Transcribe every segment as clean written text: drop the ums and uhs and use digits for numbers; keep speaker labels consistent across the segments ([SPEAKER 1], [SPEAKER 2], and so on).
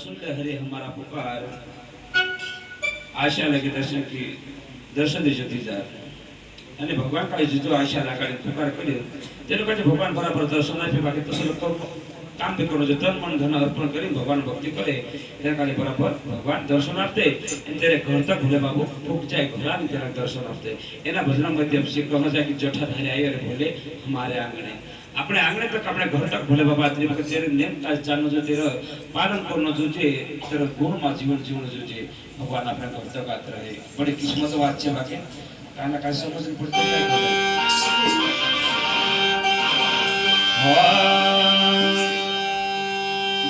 [SPEAKER 1] सुन ले हरे हमारा पुकार आशा लगे दर्शन की दर्शन दे जती जा અને ભગવાન કાળે જીતો આશા લાગાડી પુકાર કર્યો તેનો કાજે ભગવાન બરાબર દર્શન આપે બાકી તો લોકો કામ બી કરો છે તન મન ધન અર્પણ કરી ભગવાન ભક્તિ કરે તેના કાળે બરાબર ભગવાન દર્શન આપતે અને ત્યારે ઘર તક ભોલે બાબુ ફૂક જાય ઘોડાની ત્યારે દર્શન આપતે એના ભજના મધ્યમ શ્રી કહો જાય કે જઠાધારી આયે રે ભોલે હમારે આંગણે આપણે આંગણે તક આપણે ઘર તક ભોલે બાબા તેરી વખત તેરે નેમ કાજ ચાલનો જો તેરો પાલન કરનો જોજે તેરો ગુણમાં જીવન જીવન જોજે ભગવાન આપણે ઘર તક આત રહે બડી કિસ્મત વાત છે બાકી કાના કાજ સમજવું પડતું નહીં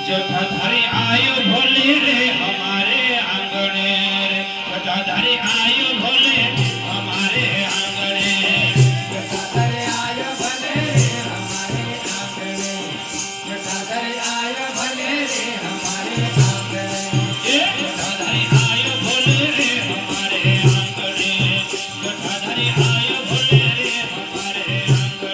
[SPEAKER 1] जटाधारी आयो भोले रे हमारे आंगणे रे जटाधारी आयो भोले हमारे आंगणे
[SPEAKER 2] जटाधारी आयो भोले रे हमारे आंगणे जटाधारी आयो भोले रे हमारे आंगणे
[SPEAKER 1] जटाधारी आयो भोले रे हमारे आंगणे जटाधारी आयो भोले रे हमारे आंगणे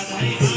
[SPEAKER 2] जटाधारी